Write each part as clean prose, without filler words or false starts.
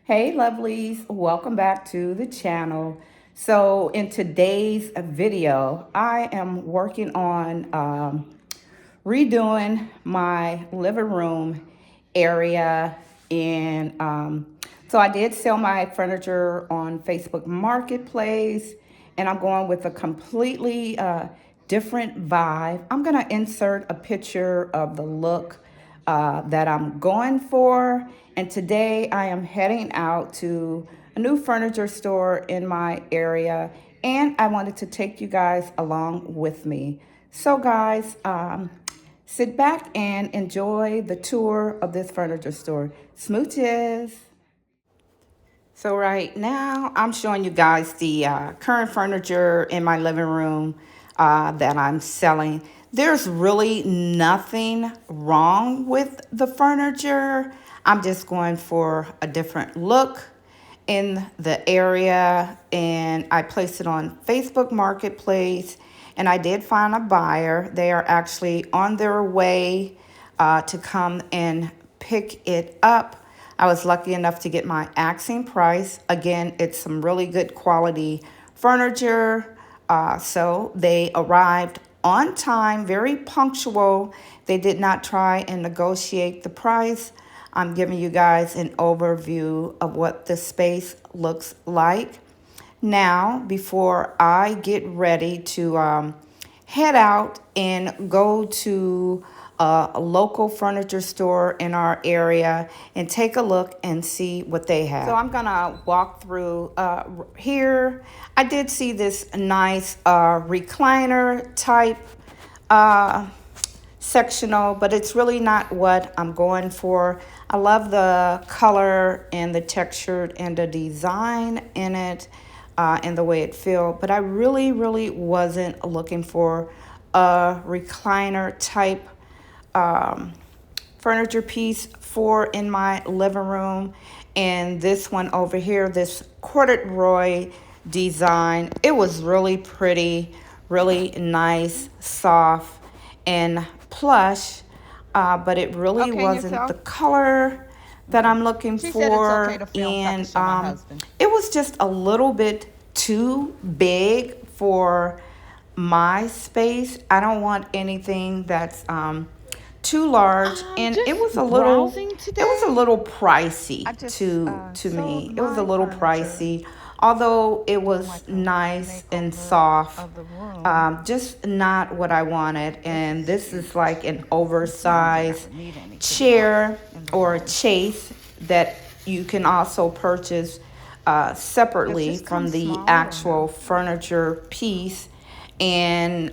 Hey lovelies, welcome back to the channel. So in today's video, I am working on redoing my living room area. And so I did sell my furniture on Facebook Marketplace, and I'm going with a completely different vibe. I'm gonna insert a picture of the look that I'm going for. And today I am heading out to a new furniture store in my area, and I wanted to take you guys along with me. So guys, sit back and enjoy the tour of this furniture store. Smooches. So right now, I'm showing you guys the current furniture in my living room that I'm selling. There's really nothing wrong with the furniture. I'm just going for a different look in the area, and I placed it on Facebook Marketplace, and I did find a buyer. They are actually on their way to come and pick it up. I was lucky enough to get my asking price. Again, it's some really good quality furniture. So they arrived on time, very punctual. They did not try and negotiate the price. I'm giving you guys an overview of what the space looks like. Now, before I get ready to head out and go to a local furniture store in our area and take a look and see what they have. So I'm gonna walk through here. I did see this nice recliner type sectional, but it's really not what I'm going for. I love the color and the texture and the design in it and the way it feels, but I really wasn't looking for a recliner type furniture piece for in my living room. And this one over here, this corduroy design, it was really pretty, really nice, soft and plush, but it really wasn't the color that I'm looking for. And it was just a little bit too big for my space. I don't want anything that's too large, and it was a little pricey to me. It was a little pricey, although it was nice and soft. Just not what I wanted. And this is like an oversized chair or chase that you can also purchase separately from the actual furniture piece. And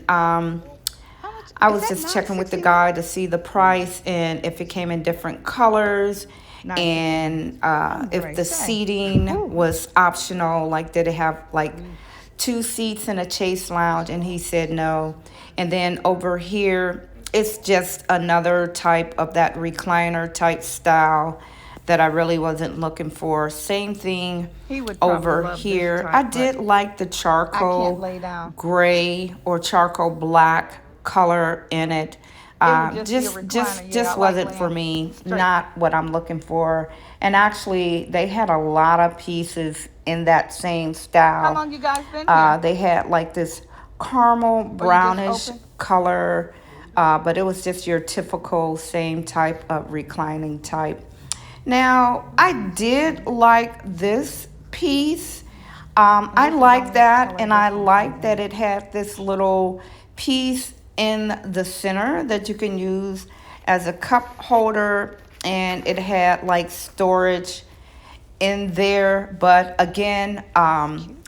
I was just checking with the guy to see the price and if it came in different colors, and if the seating was optional, like did it have like two seats in a chase lounge, and he said no. And then over here, it's just another type of that recliner type style that I really wasn't looking for. Same thing over here. I did like the charcoal gray or charcoal black color in it. Just wasn't for me. Not what I'm looking for. And actually, they had a lot of pieces in that same style. How long you guys been here? They had like this caramel brownish color, but it was just your typical same type of reclining type. Now, I did like this piece. I like that, and I like that it had this little piece in the center that you can use as a cup holder, and it had like storage in there. But again,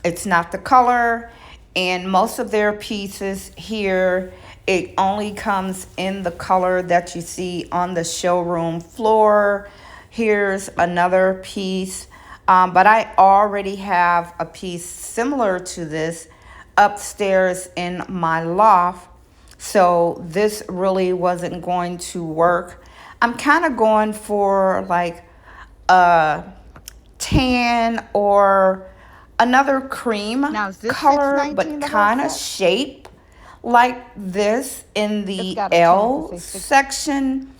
it's not the color, and most of their pieces here, it only comes in the color that you see on the showroom floor. Here's another piece, but I already have a piece similar to this upstairs in my loft, so this really wasn't going to work. I'm kind of going for like a tan or another cream color, but kind of shape like this in the L section,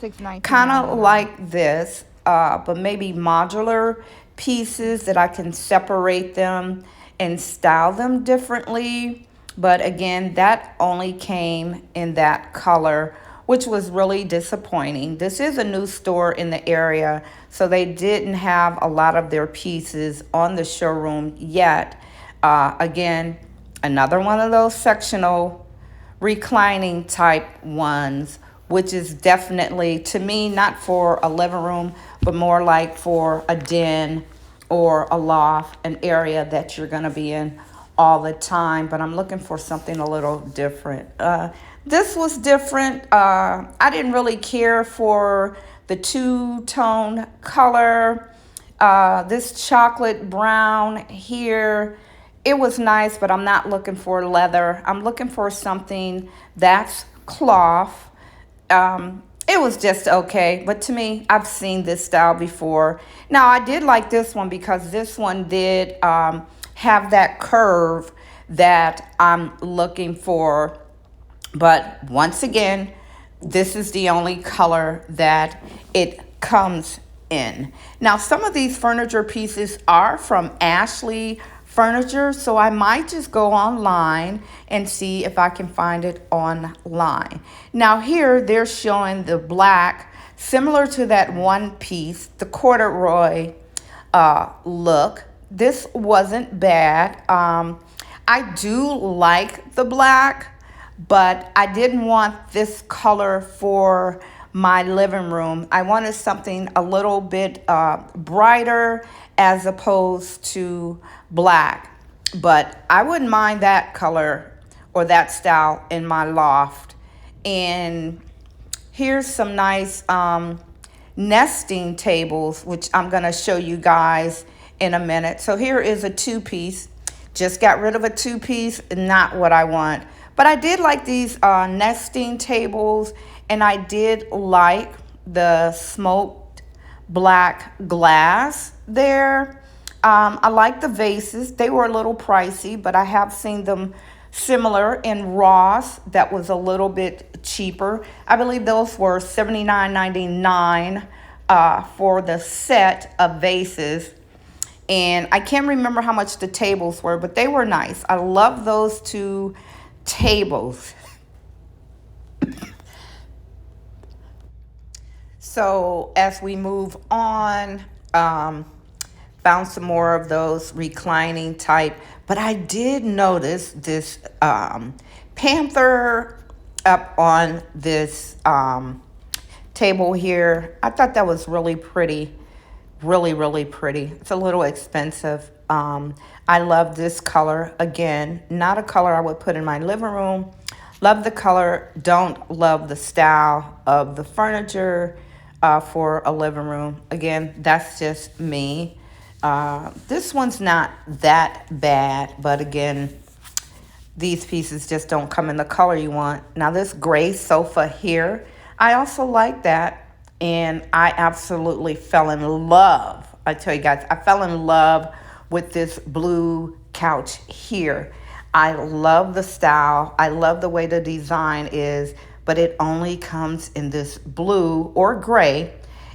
kind of like this. but maybe modular pieces that I can separate them and style them differently. But again, that only came in that color, which was really disappointing. This is a new store in the area, so they didn't have a lot of their pieces on the showroom yet. Again, another one of those sectional reclining type ones, which is definitely, to me, not for a living room, but more like for a den or a loft, an area that you're going to be in all the time. But I'm looking for something a little different. This was different. I didn't really care for the two-tone color. This chocolate brown here, it was nice, but I'm not looking for leather. I'm looking for something that's cloth. It was just okay, but to me, I've seen this style before. Now, I did like this one because this one did have that curve that I'm looking for. But once again, this is the only color that it comes in. Now, some of these furniture pieces are from Ashley Furniture, so I might just go online and see if I can find it online. Now, here they're showing the black, similar to that one piece, the corduroy look. This wasn't bad. I do like the black, but I didn't want this color for my living room. I wanted something a little bit brighter as opposed to black. But I wouldn't mind that color or that style in my loft. And here's some nice nesting tables, which I'm going to show you guys in a minute. So here is a two-piece. Just got rid of a two-piece, not what I want. But I did like these nesting tables, and I did like the smoked black glass there. I like the vases. They were a little pricey, but I have seen them similar in Ross that was a little bit cheaper. I believe those were $79.99 for the set of vases. And I can't remember how much the tables were, but they were nice. I love those two tables. So as we move on, found some more of those reclining type. But I did notice this panther up on this table here. I thought that was really pretty. Really, really pretty. It's a little expensive. I love this color. Again, not a color I would put in my living room. Love the color. Don't love the style of the furniture for a living room. Again, that's just me. This one's not that bad, but again, these pieces just don't come in the color you want. Now this gray sofa here, I also like that. And I absolutely fell in love. I tell you guys, I fell in love with this blue couch here. I love the style. I love the way the design is, but it only comes in this blue or gray.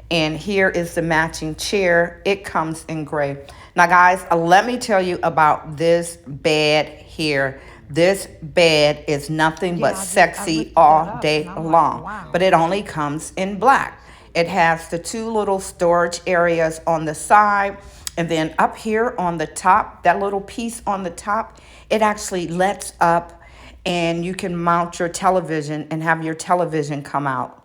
And here is the matching chair. It comes in gray. Now, guys, let me tell you about this bed here. This bed is nothing but sexy all day long, but it only comes in black. It has the two little storage areas on the side, and then up here on the top, that little piece on the top, it actually lets up and you can mount your television and have your television come out.